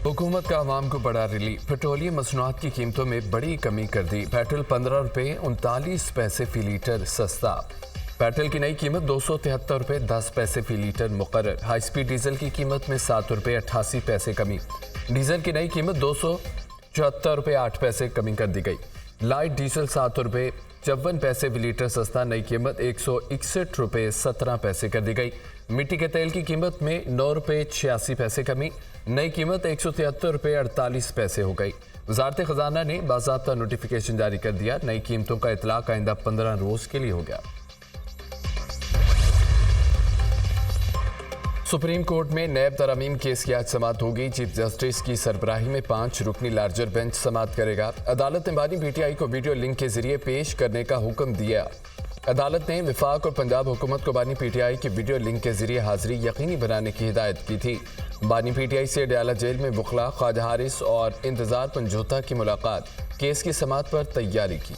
हुकूमत का आवाम को बड़ा रिलीफ। पेट्रोलियम मसनूआत की कीमतों में बड़ी कमी कर दी। पेट्रोल 15 रुपये 39 पैसे फी लीटर सस्ता। पेट्रोल की नई कीमत 273 रुपये 10 पैसे फी लीटर मुकर्रर। हाई स्पीड डीजल की कीमत में 7 रुपये 88 पैसे कमी। डीजल की नई कीमत 274 रुपये 8 पैसे कमी कर दी गई। लाइट डीजल 7 रुपये 54 पैसे फी लीटर सस्ता। नई कीमत 161 रुपये 17 पैसे कर दी गई। मिट्टी के तेल की कीमत में 9 रुपये 86 पैसे कमी। नई कीमत 173 रुपये 48 पैसे हो गई। वजारत खजाना ने बाज़ाब्ता नोटिफिकेशन जारी कर दिया। नई कीमतों का इतलाक आइंदा 15 रोज के लिए हो गया। सुप्रीम कोर्ट में नैब तरमीम केस की आज समाअत होगी। चीफ जस्टिस की सरबराही में 5 रुकनी लार्जर बेंच समाअत करेगा। अदालत ने बानी पीटीआई को वीडियो लिंक के जरिए पेश करने का हुक्म दिया। अदालत ने विफाक और पंजाब हुकूमत को बानी पीटीआई की वीडियो लिंक के जरिए हाजिरी यकीनी बनाने की हिदायत की थी। बानी पीटीआई से अडयाला जेल में बुखला, ख्वाजा हारिस और इंतजार पंजोता की मुलाकात। केस की समाअत पर तैयारी की।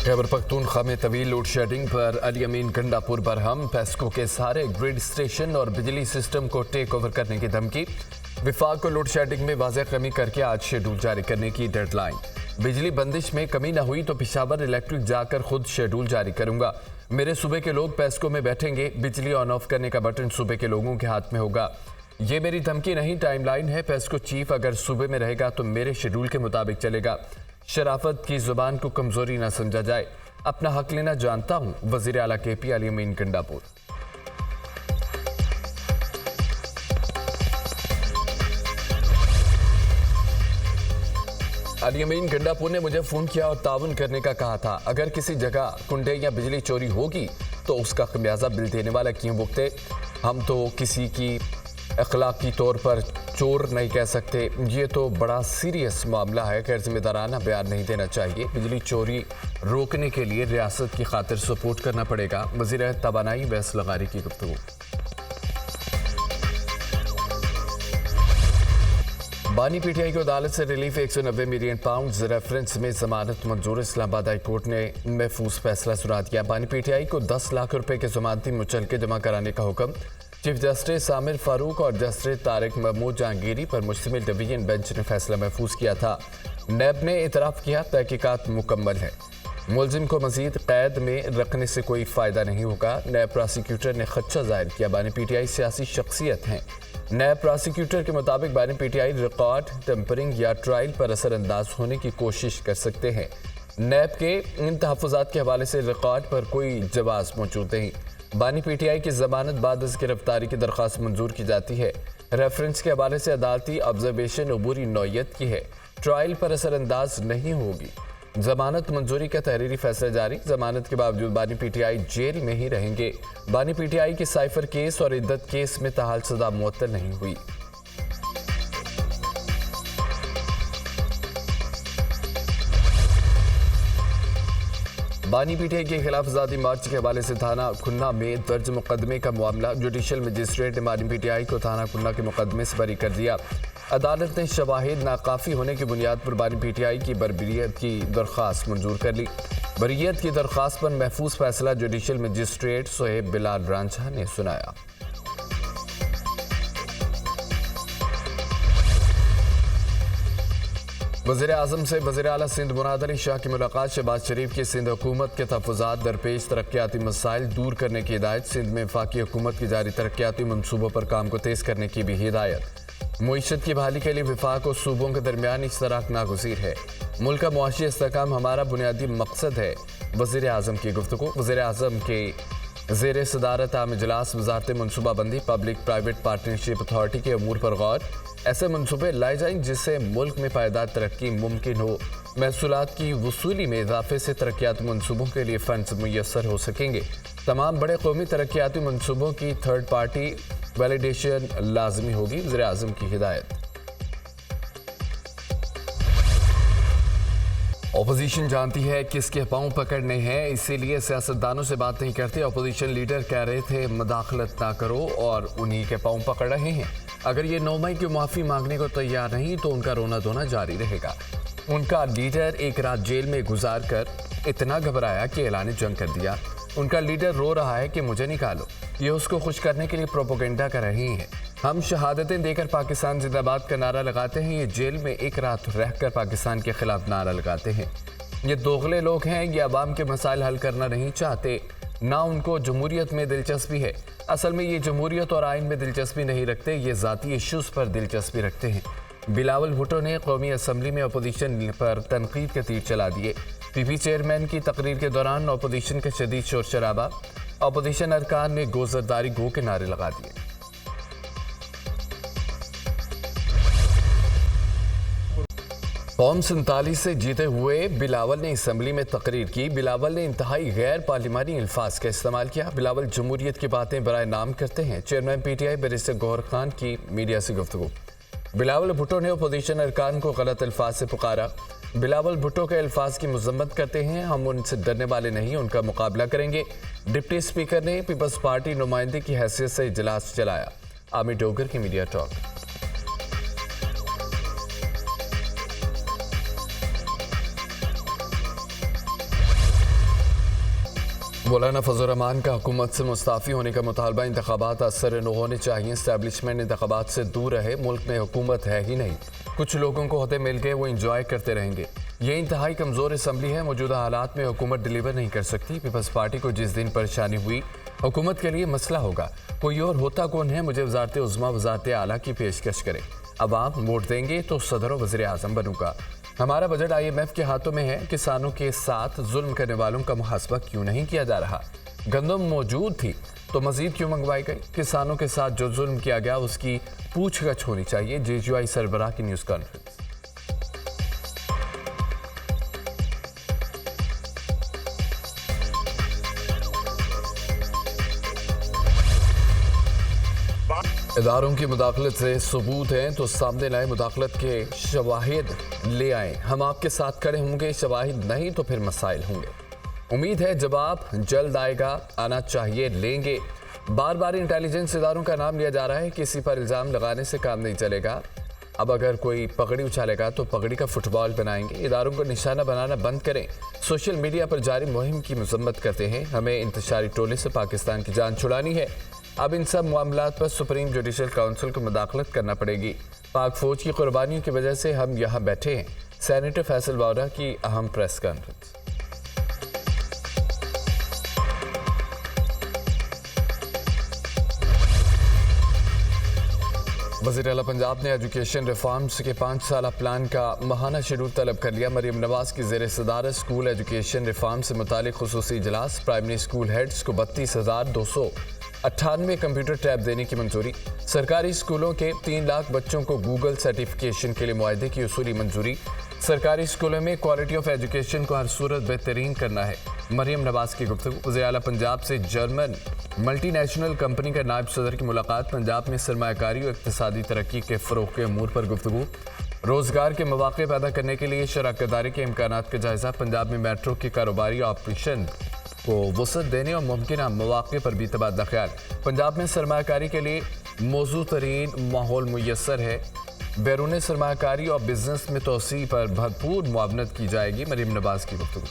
खैबर पख्तूनख्वा में तवील लोड शेडिंग पर अली अमीन गंडापुर बरहम। पेस्को के सारे ग्रिड स्टेशन और बिजली सिस्टम को टेक ओवर करने की धमकी। विफाक को लोड शेडिंग में वाज़ेह कमी करके आज शेड्यूल जारी करने की डेडलाइन। बिजली बंदिश में कमी न हुई तो पेशावर इलेक्ट्रिक जाकर खुद शेड्यूल जारी करूंगा। मेरे सूबे के लोग पेस्को में बैठेंगे। बिजली ऑन ऑफ करने का बटन सूबे के लोगों के हाथ में होगा। ये मेरी धमकी नहीं, टाइमलाइन है। पेस्को चीफ अगर सूबे में रहेगा तो मेरे शेड्यूल के मुताबिक चलेगा। शराफत की जुबान को कमजोरी न समझा जाए। अपना हक लेना जानता हूं। वजीर आला केपी अली अमीन गंडापुर। अली अमीन गंडापुर ने मुझे फोन किया और ताउन करने का कहा था। अगर किसी जगह कुंडे या बिजली चोरी होगी तो उसका खमियाजा बिल देने वाला क्यों भुगते। हम तो किसी की अखलाकी तौर पर चोर नहीं कह सकते। ये तो बड़ा सीरियस मामला है। गैर जिम्मेदाराना बयान नहीं देना चाहिए। बिजली चोरी रोकने के लिए रियासत की खातिर सपोर्ट करना पड़ेगा। वज़ीर तवानाई वैस लगारी की गुफ्तगू। बानी पीटीआई को अदालत से रिलीफ 190 मिलियन पाउंड रेफरेंस में जमानत मंजूर। इस्लामाबाद हाई कोर्ट ने महफूज फैसला सुना दिया। बानी पीटीआई को 10 लाख रुपए के जमानती मुचलके जमा कराने का हुक्म। चीफ जस्टिस आमिर फारूक और जस्टिस तारिक महमूद जहांगीरी पर मुश्तमिल डिवीजन बेंच ने फैसला महफूज किया था। नैब ने इतराफ़ किया तहकीकात मुकम्मल है। मुलजिम को मजीद कैद में रखने से कोई फ़ायदा नहीं होगा। नैब प्रोसिक्यूटर ने खदशा जाहिर किया। बानी पीटीआई सियासी शख्सियत हैं। नैब प्रोसिक्यूटर के मुताबिक बानी पीटीआई रिकॉर्ड टेम्परिंग या ट्रायल पर असरअंदाज होने की कोशिश कर सकते हैं। नैब के इन तहफ़्फ़ुज़ात के हवाले से रिकॉर्ड पर कोई जवाब मौजूद नहीं। बानी पीटीआई की जमानत बाद गिरफ्तारी की दरख्वास्त मंजूर की जाती है। रेफरेंस के हवाले से अदालती ऑब्जर्वेशन अबूरी नौयत की है। ट्रायल पर असरअंदाज नहीं होगी। जमानत मंजूरी का तहरीरी फैसला जारी। जमानत के बावजूद बानी पीटीआई जेल में ही रहेंगे। बानी पीटीआई के साइफर केस और इद्दत केस में ताहाल सजा मुअत्तल नहीं हुई। बानी पीटीआई के खिलाफ आज़ादी मार्च के हवाले से थाना खुन्ना में दर्ज मुकदमे का मामला। जुडिशल मजिस्ट्रेट ने बानी पीटीआई को थाना खुन्ना के मुकदमे से बरी कर दिया। अदालत ने शवाहिद नाकाफी होने की बुनियाद पर बानी पीटीआई की बरबरीत की दरख्वास्त मंजूर कर ली। बरीयत की दरख्वास्त पर महफूज फैसला जुडिशल मजिस्ट्रेट सोहेब बिलाल रांझा ने सुनाया। वज़ीर आज़म से वज़ीर आला सिंध मुराद अली शाह की मुलाकात। शहबाज शरीफ की सिंध हुकूमत के तहफ़्फ़ुज़ात दरपेश तरक्याती मसाइल दूर करने की हिदायत। सिंध में वफाकी हुकूमत की जारी तरक्याती मनसूबों पर काम को तेज़ करने की भी हिदायत। मुईशत की बहाली के लिए वफाक और सूबों के दरमियान इश्तराक नागुज़ीर है। मुल्क का मुआशी इस्तेहकाम हमारा बुनियादी मकसद है। वज़ीर आज़म की गुफ्तगू। वज़ीर आज़म के ज़ेर सदारत आम इजलास वज़ारत मनसूबाबंदी पब्लिक प्राइवेट पार्टनरशिप अथॉरिटी के अमूर पर गौर। ऐसे मनसूबे लाए जाएं जिससे मुल्क में पायदार तरक्की मुमकिन हो। महसूलात की वसूली में इजाफे से तरक्याती मनसूबों के लिए फंड्स मुयस्सर हो सकेंगे। तमाम बड़े कौमी तरक्याती मनसूबों की थर्ड पार्टी वैलिडेशन लाजमी होगी। वज़ीर आज़म की हिदायत। अपोजिशन जानती है किसके पांव पकड़ने हैं, इसीलिए सियासतदानों से बात नहीं करते। अपोजिशन लीडर कह रहे थे मुदाखलत ना करो और उन्हीं के पांव पकड़ रहे हैं। अगर ये 9 मई की माफ़ी मांगने को तैयार नहीं तो उनका रोना धोना जारी रहेगा। उनका लीडर एक रात जेल में गुजार कर इतना घबराया कि ऐलान जंग कर दिया। उनका लीडर रो रहा है कि मुझे निकालो। ये उसको खुश करने के लिए प्रोपोगेंडा कर रही हैं। हम शहादतें देकर पाकिस्तान जिंदाबाद का नारा लगाते हैं, ये जेल में एक रात रहकर पाकिस्तान के खिलाफ नारा लगाते हैं। ये दोगले लोग हैं, ये अवाम के मसाइल हल करना नहीं चाहते, ना उनको जमहूरियत में दिलचस्पी है। असल में ये जमहूरियत और आइन में दिलचस्पी नहीं रखते, ये ज़ाती इश्यूज़ पर दिलचस्पी रखते हैं। बिलावल भुट्टो ने कौमी असम्बली में अपोजिशन पर तनकीद के तीर चला दिए। पीपी चेयरमैन की तकरीर के दौरान अपोजिशन का शदीद शोर शराबा, अपोजिशन अरकान ने गोजरदारी गो के नारे लगा दिए। कौम 47 से जीते हुए बिलावल ने असम्बली में तकरीर की। बिलावल ने इंतहाई गैर पार्लिमानी अल्फाज का इस्तेमाल किया। बिलावल जमहूरियत की बातें बराए नाम करते हैं। Chairman PTI barrister Gohar Khan की मीडिया से गुफ्तगू। बिलावल भुट्टो ने अपोजिशन अरकान को गलत अल्फाज से पुकारा। बिलावल भुट्टो के अल्फाज की मजम्मत करते हैं, हम उनसे डरने वाले नहीं, उनका मुकाबला करेंगे। डिप्टी स्पीकर ने पीपल्स पार्टी नुमाइंदे की हैसियत से इजलास चलाया। आमिर डोगर की मीडिया टॉक। मौलाना फजल रहमान का हुकूमत से मुस्ताफ़ी होने का मुतालबा, इंतखाबात असर न होने चाहिए, इस्टेब्लिशमेंट इंतखाबात से दूर रहे, मुल्क में हुकूमत है ही नहीं, कुछ लोगों को होते मिल गए, वो इंजॉय करते रहेंगे। ये इंतहाई कमज़ोर असम्बली है, मौजूदा हालात में हुकूमत डिलीवर नहीं कर सकती। पीपल्स पार्टी को जिस दिन परेशानी हुई हुकूमत के लिए मसला होगा, कोई और होता कौन है, मुझे वजारत उज़्मा वजारत आला की पेशकश करे, अवाम वोट देंगे तो सदर व वज़ीर आज़म बनूंगा। हमारा बजट IMF के हाथों में है, किसानों के साथ जुल्म करने वालों का मुहासबा क्यों नहीं किया जा रहा? गंदम मौजूद थी तो मजीद क्यों मंगवाई गई? किसानों के साथ जो जुल्म किया गया उसकी पूछगछ होनी चाहिए। JGI सरबराह की न्यूज़ कॉन्फ्रेंस। इदारों की मुदाखलत से सबूत हैं तो सामने लाए, मुदाखलत के शवाहिद ले आए, हम आपके साथ खड़े होंगे, शवाहिद नहीं तो फिर मसाइल होंगे। उम्मीद है जवाब जल्द आएगा, आना चाहिए, लेंगे। बार बार इंटेलिजेंस इदारों का नाम लिया जा रहा है, किसी पर इल्ज़ाम लगाने से काम नहीं चलेगा। अब अगर कोई पगड़ी उछालेगा तो पगड़ी का फुटबॉल बनाएंगे। इदारों को निशाना बनाना बंद करें। सोशल मीडिया पर जारी मुहिम की मजम्मत करते हैं, हमें इंतशारी टोले से पाकिस्तान की जान छुड़ानी है। अब इन सब मामलात पर सुप्रीम जुडिशल काउंसिल को मुदाखलत करना पड़ेगी। पाक फौज की कुर्बानियों की वजह से हम यहाँ बैठे हैं। सेनेटर फैसल वारा की अहम प्रेस कॉन्फ्रेंस। वज़ीर आला पंजाब ने एजुकेशन रिफॉर्म्स के 5 साला प्लान का माहाना शेड्यूल तलब कर लिया। मरियम नवाज की ज़ेर सदारत स्कूल एजुकेशन रिफॉर्म से मुतालिक खुसूसी इजलास। प्राइमरी स्कूल हेड्स को 32,298 कंप्यूटर टैब देने की मंजूरी। सरकारी स्कूलों के 3 लाख बच्चों को गूगल सर्टिफिकेशन के लिए मुआहदे की उसूली मंजूरी। सरकारी स्कूलों में क्वालिटी ऑफ एजुकेशन को हर सूरत बेहतरीन करना है। मरियम नवाज की गुफ्तगू। वज़ीर आला पंजाब से जर्मन मल्टीनेशनल कंपनी का नायब सदर की मुलाकात। पंजाब में सरमायाकारी और इक़्तिसादी तरक्की के फ़रोग़ के अमूर पर गुफ्तगू। रोज़गार के मौक़े पैदा करने के लिए शराकतदारी के इम्कानात का जायज़ा। पंजाब में मेट्रो के कारोबारी ऑपरेशन को वसअत देने और मुमकिन मौक़े पर भी तबादला ख्याल। पंजाब में सरमायाकारी के लिए मौजूद तरीन माहौल मुयस्सर है। बैरून सरमायाकारी और बिजनेस में तोसी पर भरपूर मुआवनत की जाएगी। मरियम नवाज की गुफ्तगू।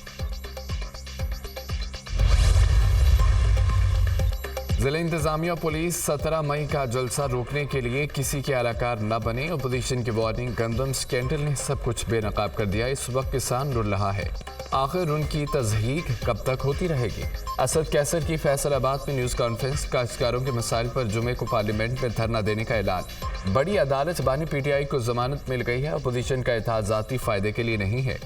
ज़िला इंतजामिया पुलिस 17 मई का जलसा रोकने के लिए किसी के अलाकार न बने। अपोजिशन की वार्निंग। गंदम स्कैंडल ने सब कुछ बेनकाब कर दिया। इस वक्त किसान रुल रहा है, आखिर उनकी तज़हीक कब तक होती रहेगी? असद कैसर की फैसलाबाद में न्यूज़ कॉन्फ्रेंस। काश्तकारों के मसाइल पर जुमे को पार्लियामेंट में धरना देने का ऐलान। बड़ी अदालत बानी PTI को जमानत मिल गई है। अपोजिशन का इत्तेहाद ज़ाती फ़ायदे के लिए नहीं है।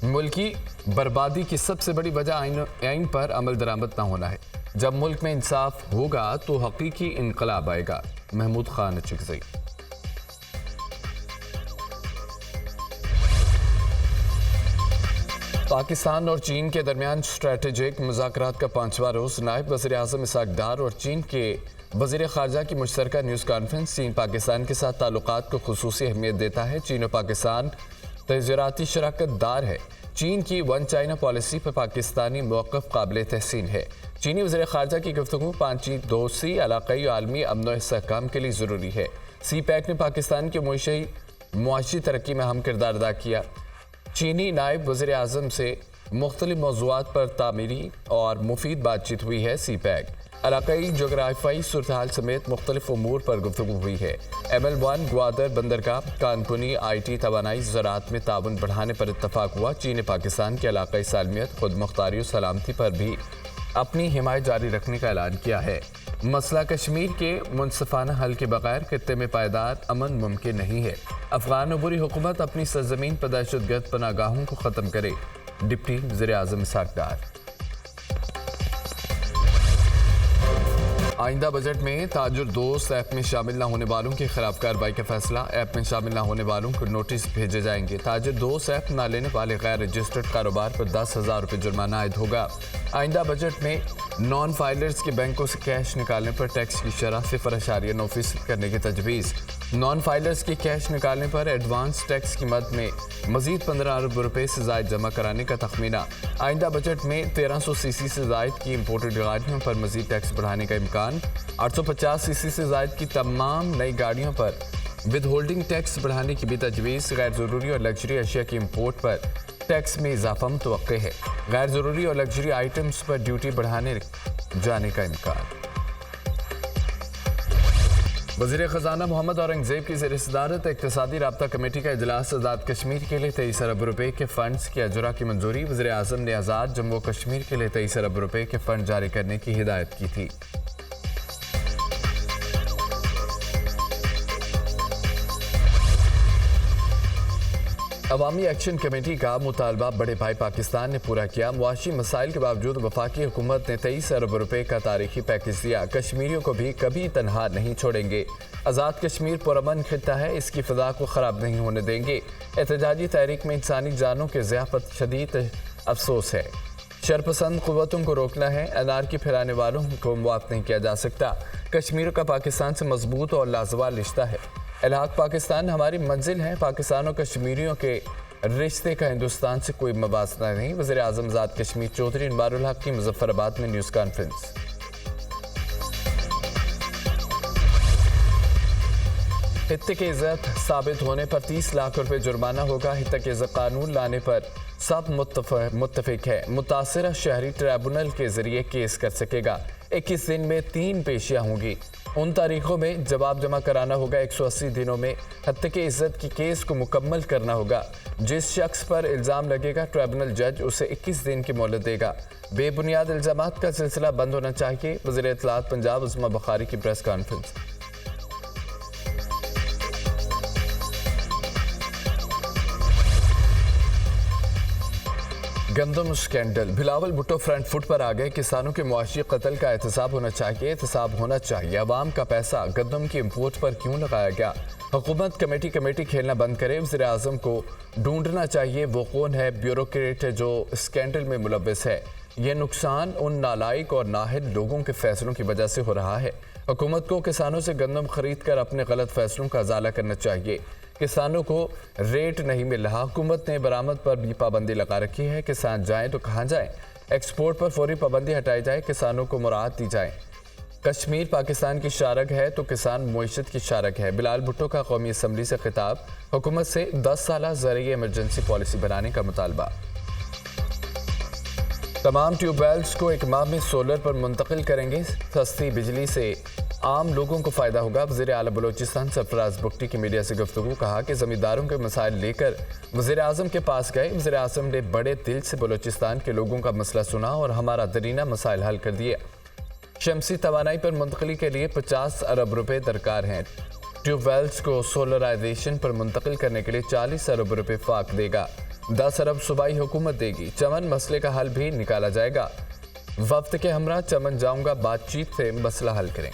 मुल्की बर्बादी की सबसे बड़ी वजह आइन पर अमल दरामद न होना है। जब मुल्क में इंसाफ होगा तो हकीकी इनकलाब आएगा। महमूद खान चिकज़ई। पाकिस्तान और चीन के दरमियान स्ट्रेटेजिक मुज़ाकरात का 5वां रोज़। नायब वज़ीर आज़म इसहाक डार और चीन के वज़ीर ख़ारजा की मुश्तरका न्यूज़ कॉन्फ्रेंस। चीन पाकिस्तान के साथ ताल्लुकात को खुसूसी अहमियत देता है। चीन और पाकिस्तान तजारती शराकत दार है। चीन की वन चाइना पॉलिसी पर पाकिस्तानी मौक़िफ़ काबिल तहसीन है। चीनी वज़ीर ख़ारजा की गुफ्तगू। पांची दोस्ती इलाक़ाई आलमी अमन व इस्तेहकाम के लिए ज़रूरी है। CPEC ने पाकिस्तान की मुआशी तरक्की में अहम किरदार अदा किया। चीनी नायब वज़ीर आज़म से मुख्तलिफ मौज़ूआत पर तामीरी और मुफीद बातचीत हुई है। सीपैक इलाकाई जोग्राफियाई सूरत समेत मुख्तलिफ उमूर पर गुफ्तगू हुई है। ML1 ग्वादर बंदरगाह कानपुनी IT तवानाई ज़राअत में ताउन बढ़ाने पर इत्तफाक हुआ। चीन ने पाकिस्तान की इलाकाई सालमियत खुद मुख्तारी और सलामती पर भी अपनी हिमायत जारी रखने का ऐलान किया है। मसला कश्मीर के मुनसिफाना हल के बगैर खित्ते में पायदार अमन मुमकिन नहीं है। अफगान अबूरी हुकूमत अपनी सरजमीन पर दहशतगर्द पनागाहों को ख़त्म करे। डिप्टी वज़ीर आज़म इसहाक डार। आइंदा बजट में ताजुर दोस्त ऐप में शामिल न होने वालों के खिलाफ कार्रवाई का फैसला। ऐप में शामिल न होने वालों को नोटिस भेजे जाएंगे। ताजुर दोस्त ऐप न लेने वाले गैर रजिस्टर्ड कारोबार पर 10,000 रुपये जुर्माना आयद होगा। आइंदा बजट में नॉन फाइलर्स के बैंकों से कैश निकालने पर टैक्स की शरह 0.9% करने की तजवीज़। नॉन फाइलर्स के कैश निकालने पर एडवांस टैक्स की मद में मजीद 15 अरब रुपये से जायद जमा कराने का तखमीना। आइंदा बजट में 1300 सीसी से जायद की इम्पोर्टेड गाड़ियों पर मजीद टैक्स बढ़ाने का इम्कान। 850 सीसी से जायद की तमाम नई गाड़ियों पर विद होल्डिंग टैक्स बढ़ाने की भी तजवीज़। गैर ज़रूरी और लग्जरी अशिया की इम्पोर्ट पर टैक्स में इजाफा मुतवक्के है। गैर ज़रूरी और लग्जरी आइटम्स पर ड्यूटी बढ़ाने जाने का इम्कान। वज़ीर ख़जाना मोहम्मद औरंगज़ेब की ज़ेर सदारत इक़्तिसादी राब्ता कमेटी का इजलास। आज़ाद कश्मीर के लिए 23 अरब रुपये के फ़ंड्स की अजरा की मंजूरी। वज़ीर आज़म ने आज़ाद जम्मू व कश्मीर के लिए 23 अरब रुपये के फ़ंड जारी करने की हिदायत की थी। अवामी एक्शन कमेटी का मुतालबा बड़े भाई पाकिस्तान ने पूरा किया। मुआशी मसाइल के बावजूद वफाकी हुकूमत ने 23 अरब रुपये का तारीखी पैकेज दिया। कश्मीरियों को भी कभी तनहा नहीं छोड़ेंगे। आज़ाद कश्मीर पुरअमन खित्ता है, इसकी फ़िज़ा को ख़राब नहीं होने देंगे। एहतजाजी तहरीक में इंसानी जानों के ज़िया पर शदीद अफसोस है। शरपसंद क़ुव्वतों को रोकना है। अनारकी फैलाने वालों को मुआफ़ नहीं किया जा सकता। कश्मीर का पाकिस्तान से मजबूत और लाजवाब रिश्ता है। इलाक़ पाकिस्तान हमारी मंजिल है। पाकिस्तान और कश्मीरियों के रिश्ते का हिंदुस्तान से कोई मवासना नहीं। वज़ीर आज़म आज़ाद कश्मीर चौधरी अनवारुल हक की मुज़फ़्फ़राबाद में न्यूज़ कॉन्फ्रेंस। हित्ते की इज़्ज़त साबित होने पर 30 लाख रुपए जुर्माना होगा। हित्ते की इज़्ज़त कानून लाने पर सब मुत्तफ़िक है। मुतासिरा शहरी ट्रिब्यूनल के जरिए केस कर सकेगा। 21 दिन में 3 पेशियां होंगी। उन तारीखों में जवाब जमा कराना होगा। 180 दिनों में हत्या की इज्जत की केस को मुकम्मल करना होगा। जिस शख्स पर इल्ज़ाम लगेगा ट्रिब्यूनल जज उसे 21 दिन की मोहलत देगा। बेबुनियाद इल्ज़ामात का सिलसिला बंद होना चाहिए। वज़ीर इत्तलात पंजाब उस्मा बुखारी की प्रेस कॉन्फ्रेंस। गंदम scandal. Bilawal Bhutto front foot पर आ गए। किसानों के मुआशी कत्ल का एहतसाब होना चाहिए। एहतसाब होना चाहिए। अवाम का पैसा गंदम की इम्पोर्ट पर क्यों लगाया गया? हुकूमत कमेटी खेलना बंद करे। वज़ीर आज़म को ढूंढना चाहिए वो कौन है ब्यूरोक्रेट जो स्कैंडल में मुलव्वस है। यह नुकसान उन नालायक और नाहिल लोगों के फैसलों की वजह से हो रहा है। हुकूमत को किसानों से गंदम खरीद कर अपने गलत फैसलों का अजाला करना चाहिए। किसानों को रेट नहीं मिल रहा। हुकूमत ने बरामद पर भी पाबंदी लगा रखी है। किसान जाएं तो कहाँ जाएं? एक्सपोर्ट पर फौरी पाबंदी हटाई जाए। किसानों को मुराहत दी जाए। कश्मीर पाकिस्तान की शारक है तो किसान मुईशत की शारक है। बिलावल भुट्टो का कौमी असम्बली से खिताब। हुकूमत से 10 साला ज़रिए इमरजेंसी पॉलिसी बनाने का मुतालबा। तमाम ट्यूबवेल्स को एक माह में सोलर पर मुंतकिल करेंगे। सस्ती बिजली से आम लोगों को फ़ायदा होगा। वज़ीर आला बलोचिस्तान सरफराज बुगटी की मीडिया से गुफ्तगू। कहा कि ज़मींदारों के मसाइल लेकर वज़ीर आज़म के पास गए। वज़ीर आज़म ने बड़े दिल से बलोचिस्तान के लोगों का मसला सुना और हमारा दरीना मसाइल हल कर दिए। शमसी तवानाई पर मुंतकिली के लिए 50 अरब रुपये दरकार हैं। ट्यूबवेल्स को सोलराइजेशन पर मुंतकिल करने के लिए 40 अरब रुपये फाक देगा। 10 अरब सूबाई हुकूमत देगी। चमन मसले का हल भी निकाला जाएगा। वफ्त के हमरा चमन जाऊंगा, बातचीत से मसला हल करें।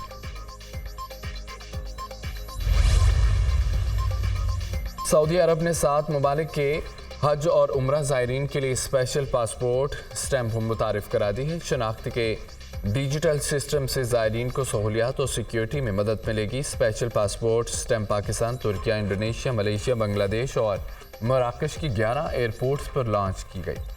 सऊदी अरब ने 7 ममालिक के हज और उम्रा ज़ायरीन के लिए स्पेशल पासपोर्ट स्टैंप मुतारिफ करा दी है। शनाख्त के डिजिटल सिस्टम से ज़ायरीन को सहूलियात और सिक्योरिटी में मदद मिलेगी। Special passport stamp Pakistan, Türkiye, Indonesia, Malaysia, Bangladesh और मराकश की 11 एयरपोर्ट्स पर लॉन्च की गई।